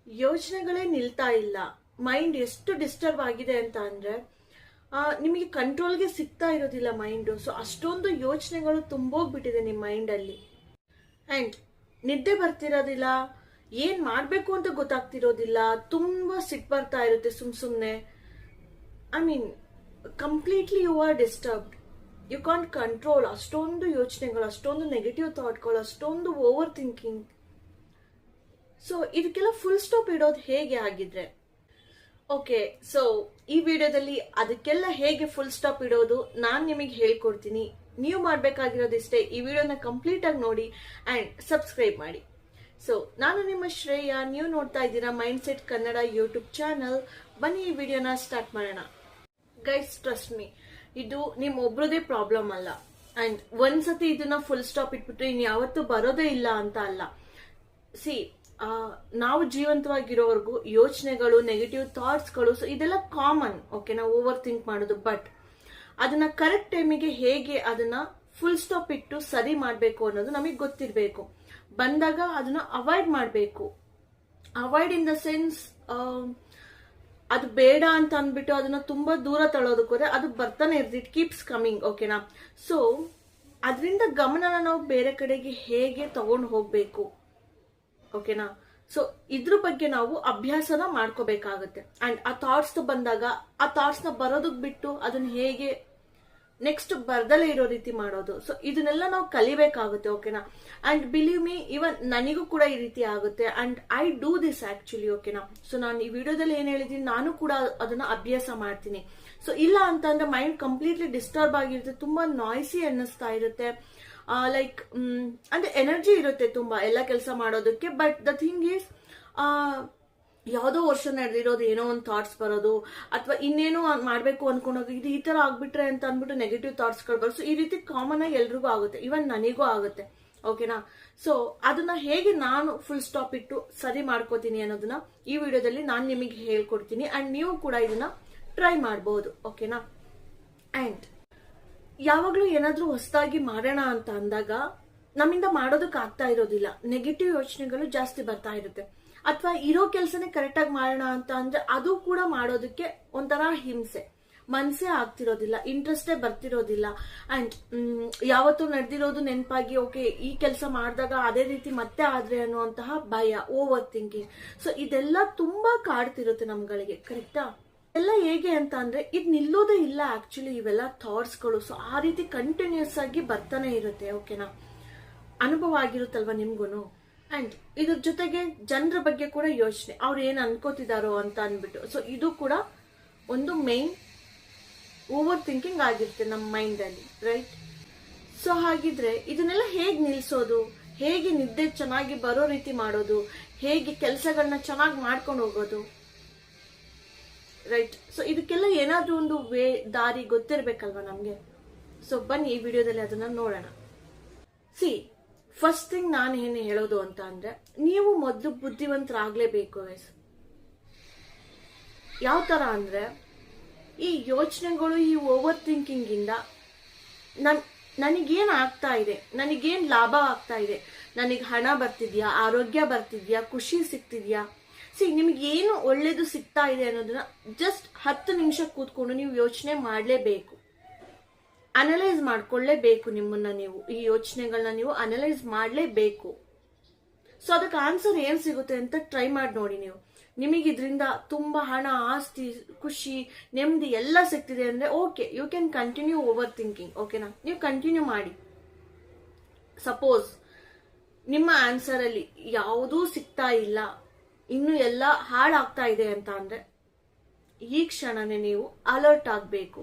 ಯೋಚನೆಗಳೇ ನಿಲ್ತಾ ಇಲ್ಲ. ಮೈಂಡ್ ಎಷ್ಟು ಡಿಸ್ಟರ್ಬ್ ಆಗಿದೆ ಅಂತ ಅಂದ್ರೆ ನಿಮಗೆ ಕಂಟ್ರೋಲ್ಗೆ ಸಿಗ್ತಾ ಇರೋದಿಲ್ಲ ಮೈಂಡು. ಸೊ ಅಷ್ಟೊಂದು ಯೋಚನೆಗಳು ತುಂಬೋಗ್ಬಿಟ್ಟಿದೆ ನಿಮ್ಮ ಮೈಂಡಲ್ಲಿ. ಆ್ಯಂಡ್ ನಿದ್ದೆ ಬರ್ತಿರೋದಿಲ್ಲ, ಏನ್ ಮಾಡಬೇಕು ಅಂತ ಗೊತ್ತಾಗ್ತಿರೋದಿಲ್ಲ, ತುಂಬಾ ಸಿಟ್ಟು ಬರ್ತಾ ಇರುತ್ತೆ ಸುಮ್ಮನೆ. I mean completely you are disturbed. You can't control. ಅಷ್ಟೊಂದು ಯೋಚನೆಗಳು, ಅಷ್ಟೊಂದು ನೆಗೆಟಿವ್ ಥಾಟ್ಗಳು, ಅಷ್ಟೊಂದು ಓವರ್ ಥಿಂಕಿಂಗ್. ಸೊ ಇದಕ್ಕೆಲ್ಲ ಫುಲ್ ಸ್ಟಾಪ್ ಇಡೋದು ಹೇಗೆ ಆಗಿದ್ರೆ? ಓಕೆ, ಸೊ ಈ ವಿಡಿಯೋದಲ್ಲಿ ಅದಕ್ಕೆಲ್ಲ ಹೇಗೆ ಫುಲ್ ಸ್ಟಾಪ್ ಇಡೋದು ನಾನು ನಿಮಗೆ ಹೇಳ್ಕೊಡ್ತೀನಿ. ನೀವು ಮಾಡಬೇಕಾಗಿರೋದಿಷ್ಟೇ, ಈ ವಿಡಿಯೋನ ಕಂಪ್ಲೀಟ್ ಆಗಿ ನೋಡಿ ಅಂಡ್ ಸಬ್ಸ್ಕ್ರೈಬ್ ಮಾಡಿ. ಸೊ ನಾನು ನಿಮ್ಮ ಶ್ರೇಯ, ನೀವು ನೋಡ್ತಾ ಇದ್ದೀರಾ mind set Kannada YouTube channel. ಬನ್ನಿ ಈ ವಿಡಿಯೋನ ಸ್ಟಾರ್ಟ್ ಮಾಡೋಣ. ಗೈಸ್, ಟ್ರಸ್ಟ್ ಮೀ, ಇದು ನಿಮ್ಮೊಬ್ರದೇ ಪ್ರಾಬ್ಲಮ್ ಅಲ್ಲ. ಅಂಡ್ ಒಂದ್ಸತಿ ಇದನ್ನ ಫುಲ್ ಸ್ಟಾಪ್ ಇಟ್ಬಿಟ್ರೆ ಇನ್ ಯಾವತ್ತೂ ಬರೋದೇ ಇಲ್ಲ ಅಂತ ಅಲ್ಲ. ಸಿ, ನಾವು ಜೀವಂತವಾಗಿರೋವರೆಗೂ ಯೋಚನೆಗಳು, ನೆಗೆಟಿವ್ ಥಾಟ್ಸ್ಗಳು, ಸೊ ಇದೆಲ್ಲ ಕಾಮನ್. ಓಕೆ, ನಾವು ಓವರ್ ಥಿಂಕ್ ಮಾಡೋದು. ಬಟ್ ಅದನ್ನ ಕರೆಕ್ಟ್ ಟೈಮಿಗೆ ಹೇಗೆ ಅದನ್ನ ಫುಲ್ ಸ್ಟಾಪ್ ಇಟ್ಟು ಸರಿ ಮಾಡಬೇಕು ಅನ್ನೋದು ನಮಗೆ ಗೊತ್ತಿರಬೇಕು. ಬಂದಾಗ ಅದನ್ನ ಅವಾಯ್ಡ್ ಮಾಡಬೇಕು. ಅವಾಯ್ಡ್ ಇನ್ ದ ಸೆನ್ಸ್, ಅದು ಬೇಡ ಅಂತ ಅಂದ್ಬಿಟ್ಟು ಅದನ್ನ ತುಂಬಾ ದೂರ ತಳ್ಳೋದಕ್ಕೆ ಹೋದ್ರೆ ಅದು ಬರ್ತಾನೆ ಇರ್ತದೆ. It keeps coming. ಓಕೆನಾ? ಸೊ ಅದರಿಂದ ಗಮನನ ನಾವು ಬೇರೆ ಕಡೆಗೆ ಹೇಗೆ ತಗೊಂಡು ಹೋಗ್ಬೇಕು. ಓಕೆನಾ? ಸೊ ಇದ್ರ ಬಗ್ಗೆ ನಾವು ಅಭ್ಯಾಸನ ಮಾಡ್ಕೋಬೇಕಾಗತ್ತೆ. ಅಂಡ್ ಆ ಥಾಟ್ಸ್ ಬಂದಾಗ ಆ ಥಾಟ್ಸ್ ನ ಬರೋದಕ್ ಬಿಟ್ಟು ಅದನ್ನ ಹೇಗೆ ನೆಕ್ಸ್ಟ್ ಬರ್ದಲೇ ಇರೋ ರೀತಿ ಮಾಡೋದು. ಸೊ ಇದನ್ನೆಲ್ಲ ನಾವು ಕಲಿಬೇಕಾಗುತ್ತೆ. ಓಕೆನಾ? ಅಂಡ್ ಬಿಲೀವ್ ಮೀ, ಇವನ್ ನನಗೂ ಕೂಡ ಈ ರೀತಿ ಆಗುತ್ತೆ. And I do this actually. ಓಕೆನಾ? ಸೊ ನಾನು ಈ ವಿಡಿಯೋದಲ್ಲಿ ಏನ್ ಹೇಳಿದೀನಿ, ನಾನು ಕೂಡ ಅದನ್ನ ಅಭ್ಯಾಸ ಮಾಡ್ತೀನಿ. ಸೊ ಇಲ್ಲ ಅಂತಂದ್ರೆ ಮೈಂಡ್ ಕಂಪ್ಲೀಟ್ಲಿ ಡಿಸ್ಟರ್ಬ್ ಆಗಿರುತ್ತೆ, ತುಂಬಾ ನಾಯ್ಸಿ ಅನ್ನಿಸ್ತಾ ಇರುತ್ತೆ. ಲೈಕ್ ಅಂದ್ರೆ ಎನರ್ಜಿ ಇರುತ್ತೆ ತುಂಬಾ ಎಲ್ಲ ಕೆಲಸ ಮಾಡೋದಕ್ಕೆ. ಬಟ್ ದ ಥಿಂಗ್ ಈಸ್, ಯಾವುದೋ ವರ್ಷ ನಡೆದಿರೋದು ಏನೋ ಒಂದು ಥಾಟ್ಸ್ ಬರೋದು, ಅಥವಾ ಇನ್ನೇನೋ ಮಾಡ್ಬೇಕು ಅನ್ಕೊಂಡೋಗ ಇದು ಈ ತರ ಆಗ್ಬಿಟ್ರೆ ಅಂತ ಅಂದ್ಬಿಟ್ಟು ನೆಗೆಟಿವ್ ಥಾಟ್ಸ್ಗಳು ಬರೋದು. ಸೊ ಈ ರೀತಿ ಕಾಮನ್ ಆಗಿ ಎಲ್ರಿಗೂ ಆಗುತ್ತೆ, ಇವನ್ ನನಗೂ ಆಗುತ್ತೆ. ಓಕೆನಾ? ಸೊ ಅದನ್ನ ಹೇಗೆ ನಾನು ಫುಲ್ ಸ್ಟಾಪ್ ಇಟ್ಟು ಸರಿ ಮಾಡ್ಕೋತೀನಿ ಅನ್ನೋದನ್ನ ಈ ವಿಡಿಯೋದಲ್ಲಿ ನಾನು ನಿಮಗೆ ಹೇಳ್ಕೊಡ್ತೀನಿ. ಅಂಡ್ ನೀವು ಕೂಡ ಇದನ್ನ ಟ್ರೈ ಮಾಡಬಹುದು. ಓಕೆನಾ? ಅಂಡ್ ಯಾವಾಗ್ಲೂ ಏನಾದ್ರೂ ಹೊಸದಾಗಿ ಮಾಡೋಣ ಅಂತ ಅಂದಾಗ ನಮ್ಮಿಂದ ಮಾಡೋದಕ್ಕೆ ಆಗ್ತಾ ಇರೋದಿಲ್ಲ, ನೆಗೆಟಿವ್ ಯೋಚನೆಗಳು ಜಾಸ್ತಿ ಬರ್ತಾ ಇರುತ್ತೆ. ಅಥವಾ ಇರೋ ಕೆಲಸನೇ ಕರೆಕ್ಟ್ ಆಗಿ ಮಾಡೋಣ ಅಂತ ಅಂದ್ರೆ ಅದು ಕೂಡ ಮಾಡೋದಕ್ಕೆ ಒಂಥರ ಹಿಂಸೆ, ಮನ್ಸೇ ಆಗ್ತಿರೋದಿಲ್ಲ, ಇಂಟ್ರೆಸ್ಟೇ ಬರ್ತಿರೋದಿಲ್ಲ. ಅಂಡ್ ಯಾವತ್ತೂ ನಡೆದಿರೋದು ನೆನಪಾಗಿ ಓಕೆ ಈ ಕೆಲಸ ಮಾಡಿದಾಗ ಅದೇ ರೀತಿ ಮತ್ತೆ ಆದ್ರೆ ಅನ್ನುವಂತಹ ಭಯ, ಓವರ್ ಥಿಂಕಿಂಗ್. ಸೊ ಇದೆಲ್ಲ ತುಂಬಾ ಕಾಡ್ತಿರುತ್ತೆ ನಮ್ಗಳಿಗೆ. ಕರೆಕ್ಟಾ? ಎಲ್ಲ ಹೇಗೆ ಅಂತ ಅಂದ್ರೆ ಇದು ನಿಲ್ಲೋದೇ ಇಲ್ಲ ಆಕ್ಚುಲಿ ಇವೆಲ್ಲ ಥಾಟ್ಸ್ಗಳು. ಸೊ ಆ ರೀತಿ ಕಂಟಿನ್ಯೂಸ್ ಆಗಿ ಬರ್ತಾನೆ ಇರುತ್ತೆ. ಓಕೆನಾ? ಅನುಭವ ಆಗಿರುತ್ತಲ್ವಾ ನಿಮ್ಗೂನು. ಅಂಡ್ ಇದ್ರ ಜೊತೆಗೆ ಜನರ ಬಗ್ಗೆ ಕೂಡ ಯೋಚನೆ, ಅವ್ರು ಏನ್ ಅನ್ಕೋತಿದಾರೋ ಅಂತ ಅಂದ್ಬಿಟ್ಟು. ಸೊ ಇದು ಕೂಡ ಒಂದು ಮೇನ್ ಓವರ್ ಥಿಂಕಿಂಗ್ ಆಗಿರುತ್ತೆ ನಮ್ಮ ಮೈಂಡ್ ಅಲ್ಲಿ, ರೈಟ್? ಸೊ ಹಾಗಿದ್ರೆ ಇದನ್ನೆಲ್ಲ ಹೇಗೆ ನಿಲ್ಸೋದು, ಹೇಗೆ ನಿದ್ದೆ ಚೆನ್ನಾಗಿ ಬರೋ ರೀತಿ ಮಾಡೋದು, ಹೇಗೆ ಕೆಲಸಗಳನ್ನ ಚೆನ್ನಾಗಿ ಮಾಡ್ಕೊಂಡು ಹೋಗೋದು, ರೈಟ್? ಸೊ ಇದಕ್ಕೆಲ್ಲ ಏನಾದ್ರೂ ಒಂದು ದಾರಿ ಗೊತ್ತಿರ್ಬೇಕಲ್ವಾ ನಮ್ಗೆ. ಸೊ ಬನ್ನಿ ಈ ವಿಡಿಯೋದಲ್ಲಿ ಅದನ್ನ ನೋಡೋಣ. ಸಿ, ಫಸ್ಟ್ ಥಿಂಗ್ ನಾನು ಏನು ಹೇಳೋದು ಅಂತ ಅಂದ್ರೆ, ನೀವು ಮೊದಲು ಬುದ್ಧಿವಂತರಾಗ್ಲೇಬೇಕು ಗೈಸ್. ಯಾವ ತರ ಅಂದ್ರೆ, ಈ ಯೋಚನೆಗಳು, ಈ ಓವರ್ ಥಿಂಕಿಂಗ್ ಇಂದ ನನಗೇನ್ ಆಗ್ತಾ ಇದೆ, ನನಗೇನ್ ಲಾಭ ಆಗ್ತಾ ಇದೆ, ನನಗೆ ಹಣ ಬರ್ತಿದ್ಯಾ, ಆರೋಗ್ಯ ಬರ್ತಿದ್ಯಾ, ಖುಷಿ ಸಿಗ್ತಿದ್ಯಾ. ಸಿ, ನಿಮ್ಗೆ ಏನು ಒಳ್ಳೇದು ಸಿಗ್ತಾ ಇದೆ ಅನ್ನೋದನ್ನ ಜಸ್ಟ್ 10 ನಿಮಿಷ ಕೂತ್ಕೊಂಡು ನೀವು ಯೋಚನೆ ಮಾಡಲೇಬೇಕು, ಅನಲೈಸ್ ಮಾಡ್ಕೊಳ್ಳೇಬೇಕು. ನಿಮ್ಮನ್ನ ನೀವು, ಈ ಯೋಚನೆಗಳನ್ನ ನೀವು ಅನಲೈಸ್ ಮಾಡಲೇಬೇಕು. ಸೊ ಅದಕ್ಕೆ ಆನ್ಸರ್ ಏನ್ ಸಿಗುತ್ತೆ ಅಂತ ಟ್ರೈ ಮಾಡಿ ನೋಡಿ ನೀವು. ನಿಮಗೆ ಇದರಿಂದ ತುಂಬಾ ಹಣ, ಆಸ್ತಿ, ಖುಷಿ, ನೆಮ್ಮದಿ ಎಲ್ಲ ಸಿಗ್ತಿದೆ ಅಂದ್ರೆ okay, you can continue over thinking. ಓಕೆನಾ? ನೀವು ಕಂಟಿನ್ಯೂ ಮಾಡಿ. ಸಪೋಸ್ ನಿಮ್ಮ ಆನ್ಸರ್ ಅಲ್ಲಿ ಯಾವುದೂ ಸಿಗ್ತಾ ಇಲ್ಲ, ಇನ್ನು ಎಲ್ಲ ಹಾಳಾಗ್ತಾ ಇದೆ ಅಂತ ಅಂದ್ರೆ ಈ ಕ್ಷಣನೇ ನೀವು ಅಲರ್ಟ್ ಆಗ್ಬೇಕು.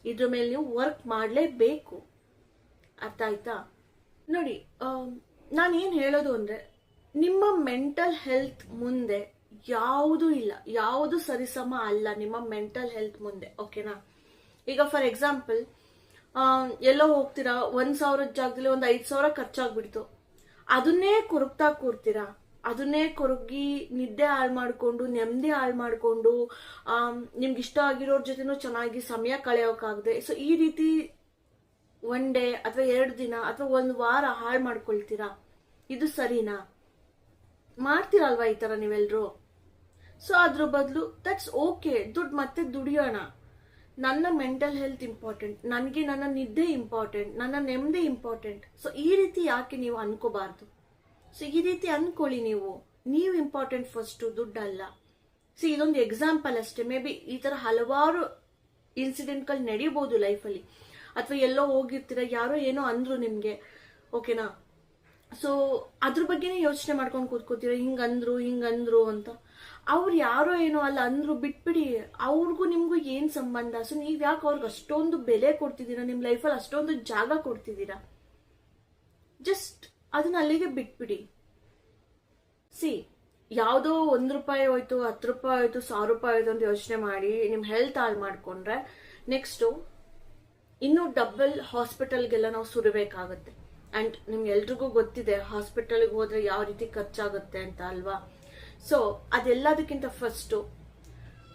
ಇದ್ರ ಮೇಲೆ ನೀವು ವರ್ಕ್ ಮಾಡಲೇಬೇಕು. ಅರ್ಥ ಆಯ್ತಾ? ನೋಡಿ, ನಾನೇನ್ ಹೇಳೋದು ಅಂದ್ರೆ, ನಿಮ್ಮ ಮೆಂಟಲ್ ಹೆಲ್ತ್ ಮುಂದೆ ಯಾವುದೂ ಇಲ್ಲ, ಯಾವುದು ಸರಿಸಮ ಅಲ್ಲ ನಿಮ್ಮ ಮೆಂಟಲ್ ಹೆಲ್ತ್ ಮುಂದೆ. ಓಕೆನಾ? ಈಗ ಫಾರ್ ಎಕ್ಸಾಂಪಲ್, ಎಲ್ಲೋ ಹೋಗ್ತೀರಾ, 1,000 ಜಾಗದಲ್ಲಿ 5,000 ಖರ್ಚಾಗ್ಬಿಡ್ತು, ಅದನ್ನೇ ಕೊರಗ್ತಾ ಕೂರ್ತೀರಾ, ಅದನ್ನೇ ಕೊರಗಿ ನಿದ್ದೆ ಹಾಳು ಮಾಡ್ಕೊಂಡು, ನೆಮ್ಮದಿ ಹಾಳು ಮಾಡ್ಕೊಂಡು, ನಿಮ್ಗೆ ಇಷ್ಟ ಆಗಿರೋರ್ ಜೊತೆನೂ ಚೆನ್ನಾಗಿ ಸಮಯ ಕಳೆಯೋಕ್ಕಾಗದೆ, ಸೊ ಈ ರೀತಿ 1 ಡೇ ಅಥವಾ 2 ದಿನ ಅಥವಾ 1 ವಾರ ಹಾಳು ಮಾಡ್ಕೊಳ್ತೀರಾ. ಇದು ಸರಿನಾ? ಮಾಡ್ತೀರಲ್ವಾ ಈ ತರ ನೀವೆಲ್ರು? ಸೊ ಅದ್ರ ಬದಲು ದಟ್ಸ್ ಓಕೆ, ದುಡ್ಡು ಮತ್ತೆ ದುಡಿಯೋಣ. ನನ್ನ ಮೆಂಟಲ್ ಹೆಲ್ತ್ ಇಂಪಾರ್ಟೆಂಟ್, ನನಗೆ ನನ್ನ ನಿದ್ದೆ ಇಂಪಾರ್ಟೆಂಟ್, ನನ್ನ ನೆಮ್ಮದಿ ಇಂಪಾರ್ಟೆಂಟ್. ಸೊ ಈ ರೀತಿ ಯಾಕೆ ನೀವು ಅನ್ಕೋಬಾರ್ದು? ಸೊ ಈ ರೀತಿ ಅನ್ಕೊಳ್ಳಿ, ನೀವು ಇಂಪಾರ್ಟೆಂಟ್ ಫಸ್ಟ್, ದುಡ್ಡಲ್ಲ. ಸಿ ಇದೊಂದು ಎಕ್ಸಾಂಪಲ್ ಅಷ್ಟೇ. ಮೇ ಬಿ ಈ ತರ ಹಲವಾರು ಇನ್ಸಿಡೆಂಟ್ಗಳು ನಡೀಬಹುದು ಲೈಫಲ್ಲಿ. ಅಥವಾ ಎಲ್ಲೋ ಹೋಗಿರ್ತೀರ, ಯಾರೋ ಏನೋ ಅಂದ್ರು ನಿಮ್ಗೆ, ಓಕೆನಾ? ಸೊ ಅದ್ರ ಬಗ್ಗೆನೇ ಯೋಚನೆ ಮಾಡ್ಕೊಂಡು ಕೂತ್ಕೋತೀರ, ಹಿಂಗಂದ್ರು ಅಂತ. ಅವ್ರು ಯಾರೋ ಏನೋ ಅಲ್ಲ ಅಂದ್ರು, ಬಿಟ್ಬಿಡಿ. ಅವ್ರಿಗೂ ನಿಮ್ಗೂ ಏನ್ ಸಂಬಂಧ? ಸೊ ನೀವ್ ಯಾಕೆ ಅವ್ರಿಗೆ ಅಷ್ಟೊಂದು ಬೆಲೆ ಕೊಡ್ತಿದ್ದೀರಾ, ನಿಮ್ ಲೈಫಲ್ಲಿ ಅಷ್ಟೊಂದು ಜಾಗ ಕೊಡ್ತಿದ್ದೀರಾ? ಜಸ್ಟ್ ಅದನ್ನ ಅಲ್ಲಿಗೆ ಬಿಟ್ಬಿಡಿ. ಸಿ ಯಾವುದೋ ₹1 ಹೋಯ್ತು, ₹10 ಹೋಯ್ತು, ₹1000 ಹೋಯ್ತು ಅಂತ ಯೋಚನೆ ಮಾಡಿ ನಿಮ್ ಹೆಲ್ತ್ ಹಾಳು ಮಾಡ್ಕೊಂಡ್ರೆ ನೆಕ್ಸ್ಟ್ ಇನ್ನು ಡಬಲ್ ಹಾಸ್ಪಿಟಲ್ಗೆಲ್ಲ ನಾವು ಸುರಬೇಕಾಗತ್ತೆ. ಅಂಡ್ ನಿಮ್ಗೆ ಎಲ್ರಿಗೂ ಗೊತ್ತಿದೆ ಹಾಸ್ಪಿಟಲ್ಗೆ ಹೋದ್ರೆ ಯಾವ ರೀತಿ ಖರ್ಚಾಗುತ್ತೆ ಅಂತ ಅಲ್ವಾ? ಸೊ ಅದೆಲ್ಲದಕ್ಕಿಂತ ಫಸ್ಟ್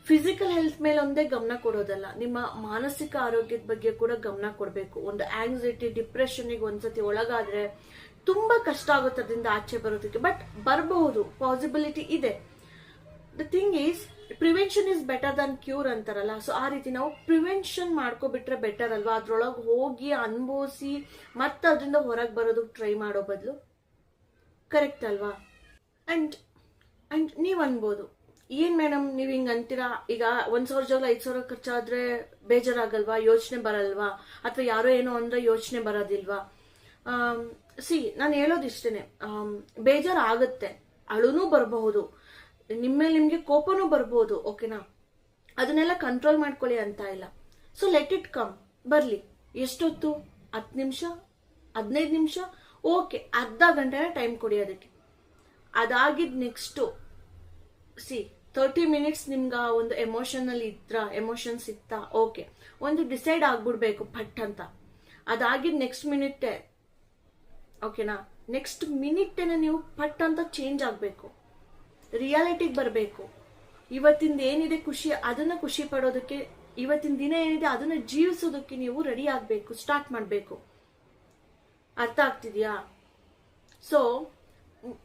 ಫಿಸಿಕಲ್ ಹೆಲ್ತ್ ಮೇಲೆ ಒಂದೇ ಗಮನ ಕೊಡೋದಲ್ಲ, ನಿಮ್ಮ ಮಾನಸಿಕ ಆರೋಗ್ಯದ ಬಗ್ಗೆ ಕೂಡ ಗಮನ ಕೊಡಬೇಕು. ಒಂದು ಆಂಗ್ಸೈಟಿ, ಡಿಪ್ರೆಷನ್ಗೆ ಒಂದ್ಸತಿ ಒಳಗಾದ್ರೆ ತುಂಬಾ ಕಷ್ಟ ಆಗುತ್ತೆ ಅದರಿಂದ ಆಚೆ ಬರೋದಕ್ಕೆ. ಬಟ್ ಬರಬಹುದು, ಪಾಸಿಬಿಲಿಟಿ ಇದೆ. The thing is prevention is better than cure ಅಂತಾರಲ್ಲ. ಸೊ ಆ ರೀತಿ ನಾವು ಪ್ರಿವೆನ್ಷನ್ ಮಾಡ್ಕೊಬಿಟ್ರೆ ಬೆಟರ್ ಅಲ್ವಾ? ಅದ್ರೊಳಗೆ ಹೋಗಿ ಅನುಭವಿಸಿ ಮತ್ತೆ ಅದರಿಂದ ಹೊರಗೆ ಬರೋದಕ್ಕೆ ಟ್ರೈ ಮಾಡೋ ಬದಲು. ಕರೆಕ್ಟ್ ಅಲ್ವಾ? ಅಂಡ್ ನೀವ್ ಅನ್ಬೋದು, ಏನ್ ಮೇಡಮ್ ನೀವ್ ಹಿಂಗ್ ಅಂತೀರಾ, ಈಗ 1,000 ಜಾಗ 5,000 ಖರ್ಚಾದ್ರೆ ಬೇಜಾರಾಗಲ್ವಾ, ಯೋಚನೆ ಬರಲ್ವಾ? ಅಥವಾ ಯಾರೋ ಏನೋ ಅಂದ್ರೆ ಯೋಚನೆ ಬರೋದಿಲ್ವಾ? ಸಿ ನಾನು ಹೇಳೋದಿಷ್ಟೇನೆ, ಬೇಜಾರಾಗುತ್ತೆ, ಅಳುನೂ ಬರಬಹುದು, ನಿಮ್ಗೆ ಕೋಪನೂ ಬರ್ಬೋದು, ಓಕೆನಾ? ಅದನ್ನೆಲ್ಲ ಕಂಟ್ರೋಲ್ ಮಾಡ್ಕೊಳ್ಳಿ ಅಂತ ಇಲ್ಲ. ಸೊ ಲೆಟ್ ಇಟ್ ಕಮ್, ಬರ್ಲಿ. ಎಷ್ಟೊತ್ತು? 10 ನಿಮಿಷ, 15 ನಿಮಿಷ, ಓಕೆ, ಅರ್ಧ ಗಂಟೆನ ಟೈಮ್ ಕೊಡಿ ಅದಕ್ಕೆ. ಅದಾಗಿದ್ ನೆಕ್ಸ್ಟ್ ಸಿ 30 ಮಿನಿಟ್ಸ್ ನಿಮ್ಗ ಒಂದು ಎಮೋಷನ್ಸ್ ಇತ್ತ, ಓಕೆ, ಒಂದು ಡಿಸೈಡ್ ಆಗ್ಬಿಡ್ಬೇಕು ಪಟ್ ಅಂತ. ಅದಾಗಿದ್ ನೆಕ್ಸ್ಟ್ ಮಿನಿಟ್ಟೆ, ಓಕೆನಾ? ನೆಕ್ಸ್ಟ್ ಮಿನಿಟ್ಟೇನೆ ನೀವು ಪಟ್ ಅಂತ ಚೇಂಜ್ ಆಗ್ಬೇಕು, ರಿಯಾಲಿಟಿಗೆ ಬರಬೇಕು. ಇವತ್ತಿಂದ ಏನಿದೆ ಖುಷಿ, ಅದನ್ನ ಖುಷಿ ಪಡೋದಕ್ಕೆ, ಇವತ್ತಿನ ದಿನ ಏನಿದೆ ಅದನ್ನ ಜೀವಿಸೋದಕ್ಕೆ ನೀವು ರೆಡಿ ಆಗ್ಬೇಕು, ಸ್ಟಾರ್ಟ್ ಮಾಡ್ಬೇಕು. ಅರ್ಥ ಆಗ್ತಿದ್ಯಾ? ಸೊ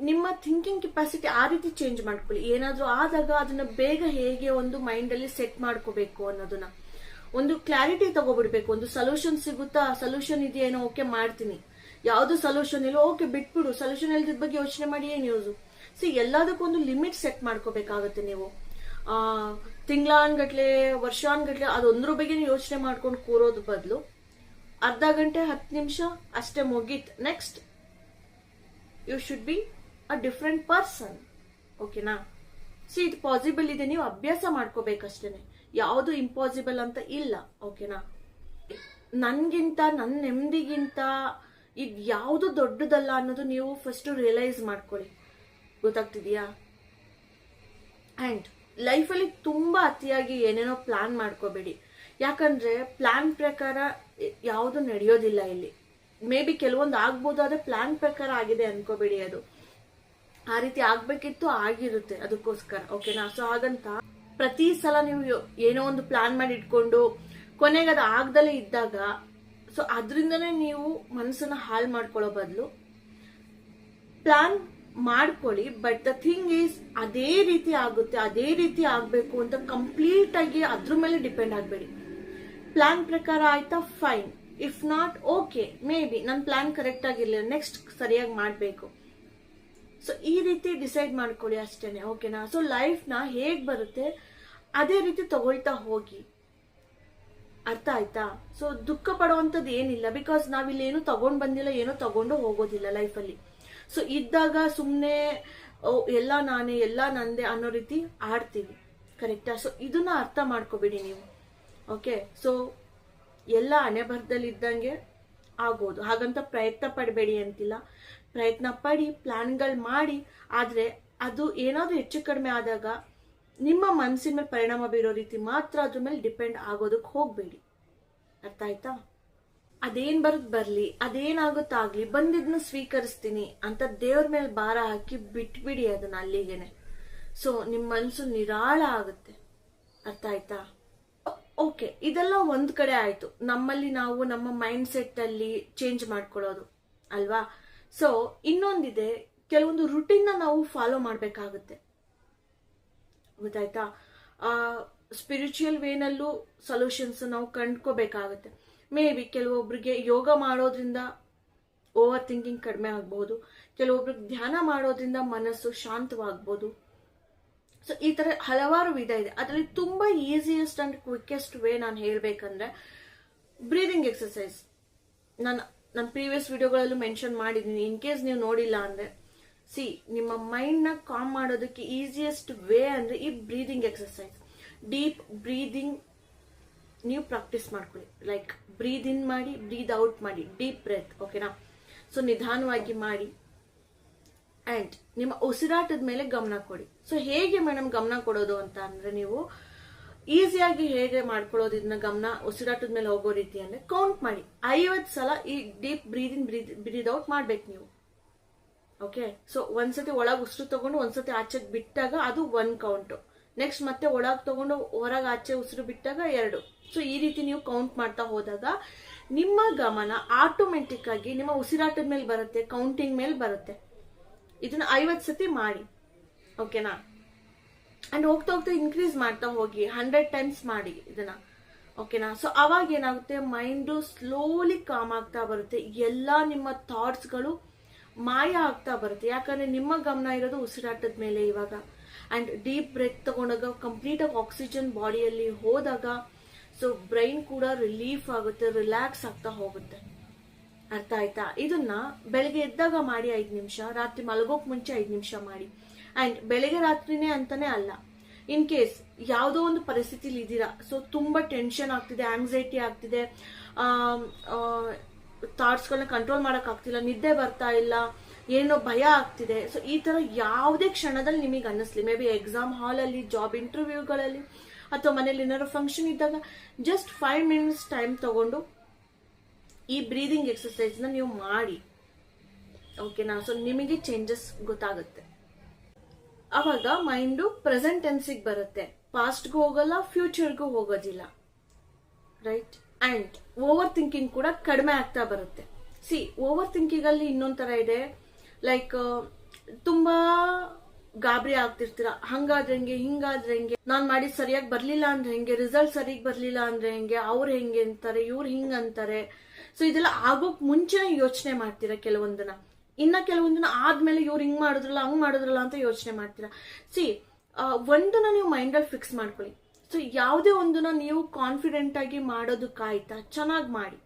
ನಿಮ್ಮ ಥಿಂಕಿಂಗ್ ಕೆಪಾಸಿಟಿ ಆ ರೀತಿ ಚೇಂಜ್ ಮಾಡ್ಕೊಳ್ಳಿ. ಏನಾದ್ರೂ ಆದಾಗ ಅದನ್ನ ಬೇಗ ಹೇಗೆ ಒಂದು ಮೈಂಡ್ ಅಲ್ಲಿ ಸೆಟ್ ಮಾಡ್ಕೋಬೇಕು ಅನ್ನೋದನ್ನ, ಒಂದು ಕ್ಲಾರಿಟಿ ತಗೋಬಿಡ್ಬೇಕು. ಒಂದು ಸೊಲ್ಯೂಷನ್ ಸಿಗುತ್ತಾ, ಸೊಲ್ಯೂಷನ್ ಇದೆಯೇನೋ, ಓಕೆ ಮಾಡ್ತೀನಿ. ಯಾವ್ದು ಸೊಲ್ಯೂಷನ್ ಇಲ್ಲ, ಓಕೆ ಬಿಟ್ಬಿಡು. ಸೊಲ್ಯೂಷನ್ ಇಲ್ದಿದ್ ಬಗ್ಗೆ ಯೋಚನೆ ಮಾಡಿ ಏನ್ ಯೂಸು? ಸಿ ಎಲ್ಲದಕ್ಕೊಂದು ಲಿಮಿಟ್ ಸೆಟ್ ಮಾಡ್ಕೋಬೇಕಾಗತ್ತೆ. ನೀವು ತಿಂಗಳಾನ್ಗಟ್ಲೆ, ವರ್ಷಾನ್ಗಟ್ಲೆ ಅದೊಂದ್ರ ಬಗ್ಗೆ ಯೋಚನೆ ಮಾಡ್ಕೊಂಡು ಕೂರೋದ್ ಬದಲು ಅರ್ಧ ಗಂಟೆ 10 ನಿಮಿಷ ಅಷ್ಟೇ ಮುಗೀತ್. Next you should be a different person, ಓಕೆನಾ? ಸಿ ಇದು ಪಾಸಿಬಲ್ ಇದೆ, ನೀವು ಅಭ್ಯಾಸ ಮಾಡ್ಕೋಬೇಕಷ್ಟೇನೆ, ಯಾವುದು ಇಂಪಾಸಿಬಲ್ ಅಂತ ಇಲ್ಲ, ಓಕೆನಾ? ನನ್ಗಿಂತ, ನನ್ನ ನೆಮ್ಮದಿಗಿಂತ ಇದು ಯಾವುದು ದೊಡ್ಡದಲ್ಲ ಅನ್ನೋದು ನೀವು ಫಸ್ಟ್ ರಿಯಲೈಸ್ ಮಾಡ್ಕೊಳ್ಳಿ. ಗೊತ್ತಾಗ್ತಿದೆಯಾ? ಅಂಡ್ ಲೈಫಲ್ಲಿ ತುಂಬಾ ಅತಿಯಾಗಿ ಏನೇನೋ ಪ್ಲಾನ್ ಮಾಡ್ಕೋಬೇಡಿ. ಯಾಕಂದ್ರೆ ಪ್ಲಾನ್ ಪ್ರಕಾರ ಯಾವುದು ನಡೆಯೋದಿಲ್ಲ ಇಲ್ಲಿ. ಮೇ ಬಿ ಕೆಲವೊಂದು ಆಗ್ಬೋದು, ಆದ್ರೆ ಪ್ಲಾನ್ ಪ್ರಕಾರ ಆಗಿದೆ ಅನ್ಕೋಬೇಡಿ. ಅದು ಆ ರೀತಿ ಆಗ್ಬೇಕಿತ್ತು, ಆಗಿರುತ್ತೆ ಅದಕ್ಕೋಸ್ಕರ, ಓಕೆನಾ? ಸೊ ಹಾಗಂತ ಪ್ರತಿ ಸಲ ನೀವು ಏನೋ ಒಂದು ಪ್ಲಾನ್ ಮಾಡಿ ಇಟ್ಕೊಂಡು ಕೊನೆಗೆ ಅದು ಆಗ್ದಲೇ ಇದ್ದಾಗ, ಸೊ ಅದರಿಂದನೇ ನೀವು ಮನಸ್ಸನ್ನ ಹಾಳು ಮಾಡ್ಕೊಳ್ಳೋ ಬದಲು ಪ್ಲಾನ್ ಮಾಡ್ಕೊಳ್ಳಿ. ಬಟ್ ದ ಥಿಂಗ್ ಈಸ್ ಅದೇ ರೀತಿ ಆಗುತ್ತೆ, ಅದೇ ರೀತಿ ಆಗ್ಬೇಕು ಅಂತ ಕಂಪ್ಲೀಟ್ ಆಗಿ ಅದ್ರ ಮೇಲೆ ಡಿಪೆಂಡ್ ಆಗಬೇಡಿ. ಪ್ಲಾನ್ ಪ್ರಕಾರ ಆಯ್ತಾ, fine. If not, okay, may be ನನ್ನ ಪ್ಲಾನ್ ಕರೆಕ್ಟ್ ಆಗಿರ್ಲಿಲ್ಲ, ನೆಕ್ಸ್ಟ್ ಸರಿಯಾಗಿ ಮಾಡಬೇಕು. ಸೊ ಈ ರೀತಿ ಡಿಸೈಡ್ ಮಾಡ್ಕೊಳ್ಳಿ ಅಷ್ಟೇನೆ, ಓಕೆನಾ? ಸೊ ಲೈಫ್ನ ಹೇಗ್ ಬರುತ್ತೆ ಅದೇ ರೀತಿ ತಗೊಳ್ತಾ ಹೋಗಿ. ಅರ್ಥ ಆಯ್ತಾ? ಸೊ ದುಃಖ ಪಡುವಂಥದ್ದು ಏನಿಲ್ಲ, ಬಿಕಾಸ್ ನಾವಿಲ್ಲಿ ಏನು ತಗೊಂಡ್ ಬಂದಿಲ್ಲ, ಏನೋ ತಗೊಂಡು ಹೋಗೋದಿಲ್ಲ ಲೈಫಲ್ಲಿ. ಸೊ ಇದ್ದಾಗ ಸುಮ್ಮನೆ ಎಲ್ಲ ನಾನೇ, ಎಲ್ಲ ನಂದೇ ಅನ್ನೋ ರೀತಿ ಆಡ್ತೀವಿ, ಕರೆಕ್ಟಾ? ಸೊ ಇದನ್ನ ಅರ್ಥ ಮಾಡ್ಕೋಬೇಡಿ ನೀವು, ಓಕೆ? ಸೊ ಎಲ್ಲ ಹಣೆ ಬರದಲ್ಲಿ ಇದ್ದಂಗೆ ಆಗೋದು, ಹಾಗಂತ ಪ್ರಯತ್ನ ಪಡಬೇಡಿ ಅಂತಿಲ್ಲ. ಪ್ರಯತ್ನ ಪಡಿ, ಪ್ಲಾನ್ಗಳು ಮಾಡಿ. ಆದ್ರೆ ಅದು ಏನಾದ್ರೂ ಹೆಚ್ಚು ಕಡಿಮೆ ಆದಾಗ ನಿಮ್ಮ ಮನಸ್ಸಿನ ಮೇಲೆ ಪರಿಣಾಮ ಬೀರೋ ರೀತಿ ಮಾತ್ರ ಅದ್ರ ಮೇಲೆ ಡಿಪೆಂಡ್ ಆಗೋದಕ್ಕೆ ಹೋಗ್ಬೇಡಿ. ಅರ್ಥ ಆಯ್ತಾ? ಅದೇನ್ ಬರ್ಲಿ, ಅದೇನಾಗುತ್ತಾಗ್ಲಿ, ಬಂದಿದ್ನ ಸ್ವೀಕರಿಸ್ತೀನಿ ಅಂತ ದೇವ್ರ ಮೇಲೆ ಭಾರ ಹಾಕಿ ಬಿಟ್ಬಿಡಿ ಅದನ್ನ ಅಲ್ಲಿಗೆನೆ. ಸೊ ನಿಮ್ ಮನ್ಸು ನಿರಾಳ ಆಗುತ್ತೆ. ಅರ್ಥ ಆಯ್ತಾ? ಓಕೆ, ಇದೆಲ್ಲ ಒಂದ್ ಕಡೆ ಆಯ್ತು, ನಮ್ಮಲ್ಲಿ ನಾವು ನಮ್ಮ ಮೈಂಡ್ ಸೆಟ್ ಅಲ್ಲಿ ಚೇಂಜ್ ಮಾಡ್ಕೊಳ್ಳೋದು ಅಲ್ವಾ? ಸೊ ಇನ್ನೊಂದಿದೆ, ಕೆಲವೊಂದು ರುಟೀನ್ ನಾವು ಫಾಲೋ ಮಾಡ್ಬೇಕಾಗುತ್ತೆ. ಗೊತ್ತಾಯ್ತಾ. ಸ್ಪಿರಿಚುವಲ್ ವೇನಲ್ಲೂ ಸೊಲ್ಯೂಷನ್ಸ್ ನಾವು ಕಂಡ್ಕೋಬೇಕಾಗುತ್ತೆ. ಮೇ ಬಿ ಕೆಲವೊಬ್ರಿಗೆ ಯೋಗ ಮಾಡೋದ್ರಿಂದ ಓವರ್ ಥಿಂಕಿಂಗ್ ಕಡಿಮೆ ಆಗ್ಬೋದು, ಕೆಲವೊಬ್ರಿಗೆ ಧ್ಯಾನ ಮಾಡೋದ್ರಿಂದ ಮನಸ್ಸು ಶಾಂತವಾಗ್ಬೋದು. ಸೊ ಈ ತರ ಹಲವಾರು ವಿಧ ಇದೆ. ಅದರಲ್ಲಿ ತುಂಬಾ ಈಸಿಯೆಸ್ಟ್ ಅಂಡ್ ಕ್ವಿಕ್ಕೆಸ್ಟ್ ವೇ ನಾನು ಹೇಳ್ಬೇಕಂದ್ರೆ ಬ್ರೀದಿಂಗ್ ಎಕ್ಸರ್ಸೈಸ್. ನನ್ನ ಪ್ರೀವಿಯಸ್ ವಿಡಿಯೋಗಳಲ್ಲೂ ಮೆನ್ಷನ್ ಮಾಡಿದ್ದೀನಿ. ಇನ್ ಕೇಸ್ ನೀವು ನೋಡಿಲ್ಲ ಅಂದ್ರೆ, ನಿಮ್ಮ ಮೈಂಡ್ ನ ಕಾಮ್ ಮಾಡೋದಕ್ಕೆ ಈಸಿಯೆಸ್ಟ್ ವೇ ಅಂದ್ರೆ ಈ ಬ್ರೀದಿಂಗ್ ಎಕ್ಸರ್ಸೈಸ್. ಡೀಪ್ ಬ್ರೀದಿಂಗ್ ನೀವು ಪ್ರಾಕ್ಟೀಸ್ ಮಾಡ್ಕೊಳ್ಳಿ. ಲೈಕ್ ಬ್ರೀದ್ ಇನ್ ಮಾಡಿ, ಬ್ರೀದ್ ಔಟ್ ಮಾಡಿ, ಡೀಪ್ ಬ್ರೆತ್. ಓಕೆನಾ. ಸೊ ನಿಧಾನವಾಗಿ ಮಾಡಿ ಅಂಡ್ ನಿಮ್ಮ ಉಸಿರಾಟದ ಮೇಲೆ ಗಮನ ಕೊಡಿ. ಸೊ ಹೇಗೆ ಮೇಡಮ್ ಗಮನ ಕೊಡೋದು ಅಂತ ಅಂದ್ರೆ, ನೀವು ಈಸಿಯಾಗಿ ಹೇಗೆ ಮಾಡ್ಕೊಳ್ಳೋದು ಇದನ್ನ ಗಮನ ಉಸಿರಾಟದ ಮೇಲೆ ಹೋಗೋ ರೀತಿ ಅಂದ್ರೆ, ಕೌಂಟ್ ಮಾಡಿ 50 ಸಲ ಈ ಡೀಪ್ ಬ್ರೀದ್ ಇನ್ ಬ್ರೀದ್ ಔಟ್ ಮಾಡ್ಬೇಕು ನೀವು. ಓಕೆ. ಸೊ ಒಂದ್ಸತಿ ಒಳಗೆ ಉಸಿರು ತಗೊಂಡು ಒಂದ್ಸತಿ ಆಚೆಗೆ ಬಿಟ್ಟಾಗ ಅದು 1 ಕೌಂಟ್. ನೆಕ್ಸ್ಟ್ ಮತ್ತೆ ಒಳಗೆ ತಗೊಂಡು ಹೊರಗೆ ಆಚೆ ಉಸಿರು ಬಿಟ್ಟಾಗ 2. ಸೊ ಈ ರೀತಿ ನೀವು ಕೌಂಟ್ ಮಾಡ್ತಾ ಹೋದಾಗ ನಿಮ್ಮ ಗಮನ ಆಟೋಮೆಟಿಕ್ ಆಗಿ ನಿಮ್ಮ ಉಸಿರಾಟದ ಮೇಲೆ ಬರುತ್ತೆ, ಕೌಂಟಿಂಗ್ ಮೇಲೆ ಬರುತ್ತೆ. ಇದನ್ನ 50 ಸತಿ ಮಾಡಿ. ಓಕೆನಾ. ಅಂಡ್ ಹೋಗ್ತಾ ಹೋಗ್ತಾ ಇನ್ಕ್ರೀಸ್ ಮಾಡ್ತಾ ಹೋಗಿ 100 ಟೈಮ್ಸ್ ಮಾಡಿ ಇದನ್ನ. ಓಕೆನಾ. ಸೊ ಅವಾಗ ಏನಾಗುತ್ತೆ, ಮೈಂಡ್ ಸ್ಲೋಲಿ ಕಾಮ್ ಆಗ್ತಾ ಬರುತ್ತೆ. ಎಲ್ಲಾ ನಿಮ್ಮ ಥಾಟ್ಸ್ಗಳು ಮಾಯ ಆಗ್ತಾ ಬರುತ್ತೆ. ಯಾಕಂದ್ರೆ ನಿಮ್ಮ ಗಮನ ಇರೋದು ಉಸಿರಾಟದ ಮೇಲೆ ಇವಾಗ. ಅಂಡ್ ಡೀಪ್ ಬ್ರೆತ್ ತಗೊಂಡಾಗ ಕಂಪ್ಲೀಟ್ ಆಗಿ ಆಕ್ಸಿಜನ್ ಬಾಡಿಯಲ್ಲಿ ಹೋದಾಗ ಸೊ ಬ್ರೈನ್ ಕೂಡ ರಿಲೀಫ್ ಆಗುತ್ತೆ, ರಿಲ್ಯಾಕ್ಸ್ ಆಗ್ತಾ ಹೋಗುತ್ತೆ. ಅರ್ಥ ಆಯ್ತಾ. ಇದನ್ನ ಬೆಳಗ್ಗೆ ಎದ್ದಾಗ ಮಾಡಿ 5 ನಿಮಿಷ, ರಾತ್ರಿ ಮಲಗೋಕ್ ಮುಂಚೆ 5 ನಿಮಿಷ ಮಾಡಿ. ಅಂಡ್ ಬೆಳಗ್ಗೆ ರಾತ್ರಿನೇ ಅಂತಾನೆ ಅಲ್ಲ, ಇನ್ ಕೇಸ್ ಯಾವುದೋ ಒಂದು ಪರಿಸ್ಥಿತಿಲಿ ಇದ್ದೀರಾ, ಸೊ ತುಂಬಾ ಟೆನ್ಷನ್ ಆಗ್ತಿದೆ, ಆಂಗ್ಸೈಟಿ ಆಗ್ತಿದೆ, ಥಾಟ್ಸ್ಗಳನ್ನ ಕಂಟ್ರೋಲ್ ಮಾಡಕ್ ಆಗ್ತಿಲ್ಲ, ನಿದ್ದೆ ಬರ್ತಾ ಇಲ್ಲ, ಏನೋ ಭಯ ಆಗ್ತಿದೆ. ಸೊ ಈ ತರ ಯಾವುದೇ ಕ್ಷಣದಲ್ಲಿ ನಿಮಗೆ ಅನ್ನಿಸ್ಲಿ, ಮೇ ಬಿ ಎಕ್ಸಾಮ್ ಹಾಲ್ ಅಲ್ಲಿ, ಜಾಬ್ ಇಂಟರ್ವ್ಯೂಗಳಲ್ಲಿ, ಅಥವಾ ಮನೇಲಿ ಏನಾದ್ರು ಫಂಕ್ಷನ್ ಇದ್ದಾಗ, ಜಸ್ಟ್ 5 ಮಿನಿಟ್ಸ್ ಟೈಮ್ ತಗೊಂಡು ಈ ಬ್ರೀದಿಂಗ್ ಎಕ್ಸರ್ಸೈಸ್ ನ ನೀವು ಮಾಡಿ. ಓಕೆನಾ. ಸೊ ನಿಮಗೆ ಚೇಂಜಸ್ ಗೊತ್ತಾಗುತ್ತೆ. ಅವಾಗ ಮೈಂಡು ಪ್ರೆಸೆಂಟ್ ಟೆನ್ಸಿಗೆ ಬರುತ್ತೆ, ಪಾಸ್ಟ್ಗೂ ಹೋಗಲ್ಲ, ಫ್ಯೂಚರ್ಗೂ ಹೋಗೋದಿಲ್ಲ. ರೈಟ್. ಅಂಡ್ ಓವರ್ ಥಿಂಕಿಂಗ್ ಕೂಡ ಕಡಿಮೆ ಆಗ್ತಾ ಬರುತ್ತೆ. ಓವರ್ ಥಿಂಕಿಂಗ್ ಅಲ್ಲಿ ಇನ್ನೊಂದ್ ತರ ಇದೆ. ಲೈಕ್ ತುಂಬಾ ಗಾಬರಿ ಆಗ್ತಿರ್ತೀರ, ಹಂಗಾದ್ರೆ ಹೆಂಗೆ, ಹಿಂಗಾದ್ರೆ ಹೆಂಗೆ, ನಾನ್ ಮಾಡಿ ಸರಿಯಾಗಿ ಬರ್ಲಿಲ್ಲ ಅಂದ್ರೆ ಹೆಂಗೆ, ರಿಸಲ್ಟ್ ಸರಿಯಾಗಿ ಬರ್ಲಿಲ್ಲ ಅಂದ್ರೆ ಹೆಂಗೆ, ಅವ್ರು ಹೆಂಗೆ ಅಂತಾರೆ, ಇವ್ರು ಹಿಂಗ್ ಅಂತಾರೆ. ಸೊ ಇದೆಲ್ಲ ಆಗೋಕ್ ಮುಂಚೆನೆ ಯೋಚನೆ ಮಾಡ್ತೀರಾ ಕೆಲವೊಂದನ್ನ. ಇನ್ನ ಕೆಲವೊಂದನ್ನ ಆದ್ಮೇಲೆ ಇವ್ರು ಹಿಂಗ್ ಮಾಡಿದ್ರಲ್ಲ, ಹಂಗ್ ಮಾಡಿದ್ರಲ್ಲ ಅಂತ ಯೋಚನೆ ಮಾಡ್ತೀರಾ. ಒಂದನ್ನ ನೀವು ಮೈಂಡ್ ಅಲ್ಲಿ ಫಿಕ್ಸ್ ಮಾಡ್ಕೊಳ್ಳಿ. ಸೊ ಯಾವುದೇ ಒಂದನ್ನ ನೀವು ಕಾನ್ಫಿಡೆಂಟ್ ಆಗಿ ಮಾಡೋದಕ್ಕಾಯ್ತಾ, ಚೆನ್ನಾಗಿ ಮಾಡಿ.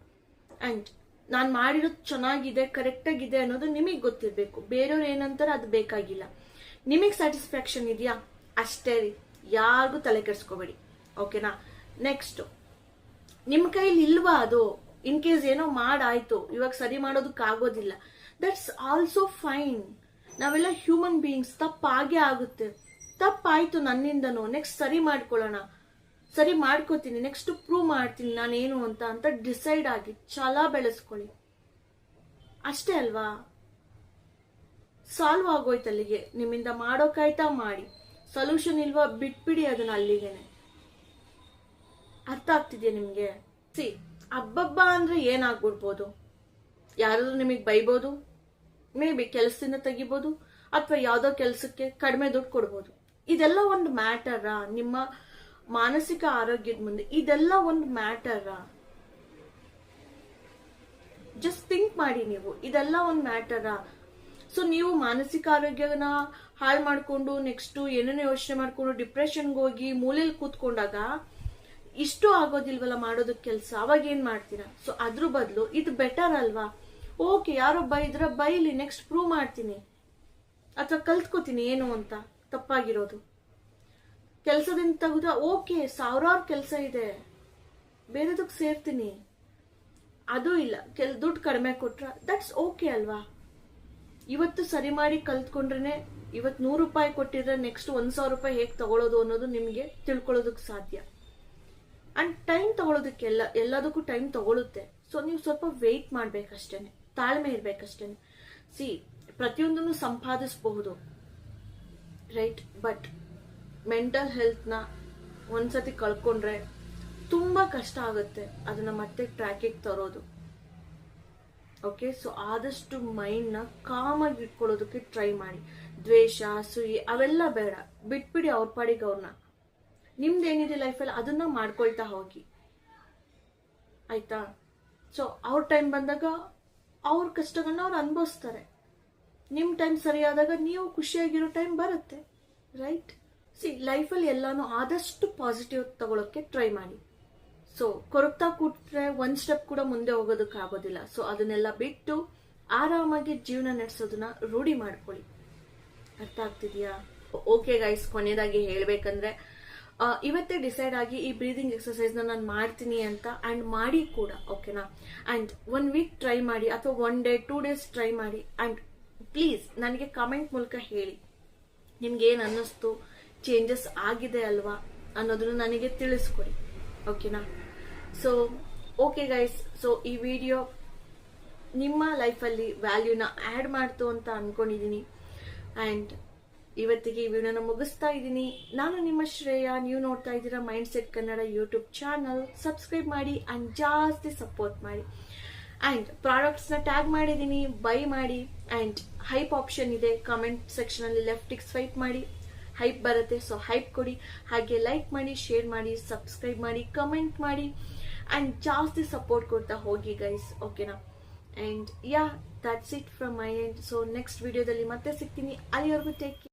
ಅಂಡ್ ನಾನ್ ಮಾಡಿರೋದು ಚೆನ್ನಾಗಿದೆ, ಕರೆಕ್ಟ್ ಆಗಿದೆ ಅನ್ನೋದು ನಿಮಗ್ ಗೊತ್ತಿರ್ಬೇಕು. ಬೇರೆಯವ್ರು ಏನಂತಾರೆ ಅದು ಬೇಕಾಗಿಲ್ಲ. ನಿಮಗ್ ಸ್ಯಾಟಿಸ್ಫ್ಯಾಕ್ಷನ್ ಇದೆಯಾ ಅಷ್ಟೇ ರೀ, ಯಾರಿಗೂ ತಲೆ ಕೆಡ್ಸ್ಕೋಬೇಡಿ. ಓಕೆನಾ. ನೆಕ್ಸ್ಟ್, ನಿಮ್ ಕೈಲಿ ಇಲ್ವಾ ಅದು, ಇನ್ ಕೇಸ್ ಏನೋ ಮಾಡಾಯ್ತು, ಇವಾಗ ಸರಿ ಮಾಡೋದಕ್ಕಾಗೋದಿಲ್ಲ, ದಟ್ಸ್ ಆಲ್ಸೋ ಫೈನ್. ನಾವೆಲ್ಲ ಹ್ಯೂಮನ್ ಬೀಯಿಂಗ್ಸ್, ತಪ್ಪಾಗೆ ಆಗುತ್ತೆ. ತಪ್ಪಾಯ್ತು ನನ್ನಿಂದನೂ, ನೆಕ್ಸ್ಟ್ ಸರಿ ಮಾಡ್ಕೊಳ್ಳೋಣ, ಸರಿ ಮಾಡ್ಕೋತೀನಿ, ನೆಕ್ಸ್ಟ್ ಪ್ರೂವ್ ಮಾಡ್ತೀನಿ ನಾನೇನು ಅಂತ ಡಿಸೈಡ್ ಆಗಿ ಛಲ ಬೆಳೆಸ್ಕೊಳ್ಳಿ. ಅಷ್ಟೇ ಅಲ್ವಾ, ಸಾಲ್ವ್ ಆಗೋಯ್ತು ಅಲ್ಲಿಗೆ. ನಿಮ್ಮಿಂದ ಮಾಡೋಕಾಯ್ತಾ ಮಾಡಿ, ಸೊಲ್ಯೂಷನ್ ಇಲ್ವಾ ಬಿಟ್ಬಿಡಿ ಅದನ್ನ ಅಲ್ಲಿಗೆನೆ. ಅರ್ಥ ಆಗ್ತಿದ್ಯಾ ನಿಮ್ಗೆ? ಹಬ್ಬಬ್ಬ ಅಂದ್ರೆ ಏನಾಗ್ಬಿಡ್ಬೋದು, ಯಾರಾದ್ರೂ ನಿಮಗ್ ಬೈಬೋದು, ಮೇ ಬಿ ಕೆಲಸದಿಂದ ತೆಗಿಬೋದು, ಅಥವಾ ಯಾವ್ದೋ ಕೆಲಸಕ್ಕೆ ಕಡಿಮೆ ದುಡ್ಡು ಕೊಡ್ಬೋದು. ಇದೆಲ್ಲ ಒಂದು ಮ್ಯಾಟರಾ ನಿಮ್ಮ ಮಾನಸಿಕ ಆರೋಗ್ಯದ ಮುಂದೆ? ಇದೆಲ್ಲ ಒಂದು ಮ್ಯಾಟರಾ? ಜಸ್ಟ್ ಥಿಂಕ್ ಮಾಡಿ ನೀವು, ಇದೆಲ್ಲ ಒಂದು ಮ್ಯಾಟರಾ? ಸೊ ನೀವು ಮಾನಸಿಕ ಆರೋಗ್ಯನ ಹಾಳು ಮಾಡ್ಕೊಂಡು ನೆಕ್ಸ್ಟ್ ಏನೇನೋ ಯೋಚನೆ ಮಾಡ್ಕೊಂಡು ಡಿಪ್ರೆಷನ್ಗೆ ಹೋಗಿ ಮೂಲೆಯಲ್ಲಿ ಕೂತ್ಕೊಂಡಾಗ ಇಷ್ಟು ಆಗೋದಿಲ್ವಲ್ಲ ಮಾಡೋದಕ್ಕೆ ಕೆಲಸ. ಅವಾಗ ಏನ್ ಮಾಡ್ತೀರಾ? ಸೊ ಅದ್ರ ಬದಲು ಇದು ಬೆಟರ್ ಅಲ್ವಾ? ಓಕೆ, ಯಾರೋ ಬೈದ್ರ ಬೈಲಿ, ನೆಕ್ಸ್ಟ್ ಪ್ರೂವ್ ಮಾಡ್ತೀನಿ ಅಥವಾ ಕಲ್ತ್ಕೋತೀನಿ ಏನು ಅಂತ ತಪ್ಪಾಗಿರೋದು. ಕೆಲಸದಿಂದ ತೆಗೆದ ಓಕೆ, ಸಾವಿರಾರು ಕೆಲಸ ಇದೆ, ಬೇರೆದಕ್ಕೆ ಸೇರ್ತೀನಿ. ಅದು ಇಲ್ಲ, ದುಡ್ಡು ಕಡಿಮೆ ಕೊಟ್ರ ದಟ್ಸ್ ಓಕೆ ಅಲ್ವಾ? ಇವತ್ತು ಸರಿ ಮಾಡಿ ಕಲ್ತ್ಕೊಂಡ್ರೆ, ಇವತ್ತು 100 ರೂಪಾಯಿ ಕೊಟ್ಟಿದ್ರೆ ನೆಕ್ಸ್ಟ್ 1,000 ರೂಪಾಯಿ ಹೇಗೆ ತಗೊಳ್ಳೋದು ಅನ್ನೋದು ನಿಮ್ಗೆ ತಿಳ್ಕೊಳ್ಳೋದಕ್ಕೆ ಸಾಧ್ಯ. ಅಂಡ್ ಟೈಮ್ ತಗೊಳ್ಳೋದಕ್ಕೆ ಎಲ್ಲದಕ್ಕೂ ಟೈಮ್ ತಗೊಳುತ್ತೆ. ಸೊ ನೀವು ಸ್ವಲ್ಪ ವೆಯ್ಟ್ ಮಾಡ್ಬೇಕಷ್ಟೇನೆ, ತಾಳ್ಮೆ ಇರ್ಬೇಕಷ್ಟೇನೆ. ಪ್ರತಿಯೊಂದನ್ನು ಸಂಪಾದಿಸಬಹುದು, ರೈಟ್? ಬಟ್ ಮೆಂಟಲ್ ಹೆಲ್ತ್ ನ ಒಂದ್ಸತಿ ಕಳ್ಕೊಂಡ್ರೆ ತುಂಬಾ ಕಷ್ಟ ಆಗುತ್ತೆ ಅದನ್ನ ಮತ್ತೆ ಟ್ರ್ಯಾಕಿಗೆ ತರೋದು. ಓಕೆ, ಸೊ ಆದಷ್ಟು ಮೈಂಡ್ ನ ಕಾಮ್ ಆಗಿ ಇಟ್ಕೊಳ್ಳೋದಕ್ಕೆ ಟ್ರೈ ಮಾಡಿ. ದ್ವೇಷ, ಅಸೂಯೆ ಅವೆಲ್ಲ ಬೇಡ. ಬಿಟ್ಬಿಡಿ ಅವ್ರ ಪಾಡಿಗೆ ಅವ್ರನ್ನ. ನಿಮ್ದೇನಿದೆ ಲೈಫಲ್ಲಿ ಅದನ್ನ ಮಾಡ್ಕೊಳ್ತಾ ಹೋಗಿ, ಆಯ್ತಾ? ಸೊ ಅವ್ರ ಟೈಮ್ ಬಂದಾಗ ಅವ್ರ ಕಷ್ಟಗಳನ್ನ ಅವ್ರು ಅನುಭವಿಸ್ತಾರೆ. ನಿಮ್ಮ ಟೈಮ್ ಸರಿಯಾದಾಗ ನೀವು ಖುಷಿಯಾಗಿರೋ ಟೈಮ್ ಬರುತ್ತೆ, ರೈಟ್? ಲೈಫಲ್ಲಿ ಎಲ್ಲಾನು ಆದಷ್ಟು ಪಾಸಿಟಿವ್ ತಗೊಳಕ್ಕೆ ಟ್ರೈ ಮಾಡಿ. ಸೊ ಕೊರಗ್ತಾ ಕೂತ್ರೆ ಒಂದ್ ಸ್ಟೆಪ್ ಕೂಡ ಮುಂದೆ ಹೋಗೋದಕ್ಕಾಗೋದಿಲ್ಲ. ಸೊ ಅದನ್ನೆಲ್ಲ ಬಿಟ್ಟು ಆರಾಮಾಗಿ ಜೀವನ ನಡೆಸೋದನ್ನ ರೂಢಿ ಮಾಡ್ಕೊಳ್ಳಿ. ಅರ್ಥ ಆಗ್ತಿದ್ಯಾ? ಓಕೆ ಗೈಸ್, ಕೊನೆಯದಾಗಿ ಹೇಳ್ಬೇಕಂದ್ರೆ ಇವತ್ತೇ ಡಿಸೈಡ್ ಆಗಿ ಈ ಬ್ರೀದಿಂಗ್ ಎಕ್ಸರ್ಸೈಸ್ ನಾನು ಮಾಡ್ತೀನಿ ಅಂತ, ಅಂಡ್ ಮಾಡಿ ಕೂಡ, ಓಕೆನಾ? ಅಂಡ್ 1 ವೀಕ್ ಟ್ರೈ ಮಾಡಿ, ಅಥವಾ 1 ಡೇ 2 ಡೇಸ್ ಟ್ರೈ ಮಾಡಿ. ಅಂಡ್ ಪ್ಲೀಸ್ ನನಗೆ ಕಾಮೆಂಟ್ ಮೂಲಕ ಹೇಳಿ ನಿಮ್ಗೆ ಏನ್ ಅನ್ನಿಸ್ತು, ಚೇಂಜಸ್ ಆಗಿದೆ ಅಲ್ವಾ ಅನ್ನೋದನ್ನು ನನಗೆ ತಿಳಿಸ್ಕೊಡಿ, ಓಕೆನಾ? ಸೊ ಓಕೆ ಗೈಸ್, ಸೊ ಈ ವಿಡಿಯೋ ನಿಮ್ಮ ಲೈಫಲ್ಲಿ ವ್ಯಾಲ್ಯೂನ ಆ್ಯಡ್ ಮಾಡ್ತು ಅಂತ ಅನ್ಕೊಂಡಿದ್ದೀನಿ. ಅಂಡ್ ಇವತ್ತಿಗೆ ಈ ವಿಡಿಯೋನ ಮುಗಿಸ್ತಾ ಇದ್ದೀನಿ. ನಾನು ನಿಮ್ಮ ಶ್ರೇಯಾ, ನೀವು ನೋಡ್ತಾ ಇದ್ದೀರಾ mind set Kannada YouTube channel. Subscribe ಮಾಡಿ ಅಂಡ್ ಜಾಸ್ತಿ ಸಪೋರ್ಟ್ ಮಾಡಿ. ಅಂಡ್ ಪ್ರಾಡಕ್ಟ್ಸ್ನ ಟ್ಯಾಗ್ ಮಾಡಿದ್ದೀನಿ, ಬೈ ಮಾಡಿ. ಅಂಡ್ ಹೈಪ್ ಆಪ್ಷನ್ ಇದೆ, ಕಾಮೆಂಟ್ ಸೆಕ್ಷನ್ ಅಲ್ಲಿ ಲೆಫ್ಟಿಗೆ ಸ್ವೈಪ್ ಮಾಡಿ, ಹೈಪ್ ಬರುತ್ತೆ. ಸೊ ಹೈಪ್ ಕೊಡಿ, ಹಾಗೆ ಲೈಕ್ ಮಾಡಿ, ಶೇರ್ ಮಾಡಿ, ಸಬ್ಸ್ಕ್ರೈಬ್ ಮಾಡಿ, ಕಮೆಂಟ್ ಮಾಡಿ ಅಂಡ್ ಜಾಸ್ತಿ ಸಪೋರ್ಟ್ ಕೊಡ್ತಾ ಹೋಗಿ ಗೈಸ್, ಓಕೆನಾ? And yeah, that's it from my end. So next ವಿಡಿಯೋದಲ್ಲಿ ಮತ್ತೆ ಸಿಗ್ತೀನಿ. ಅಲ್ಲಿವರೆಗೂ ಟೇಕ್ ಕೇರ್.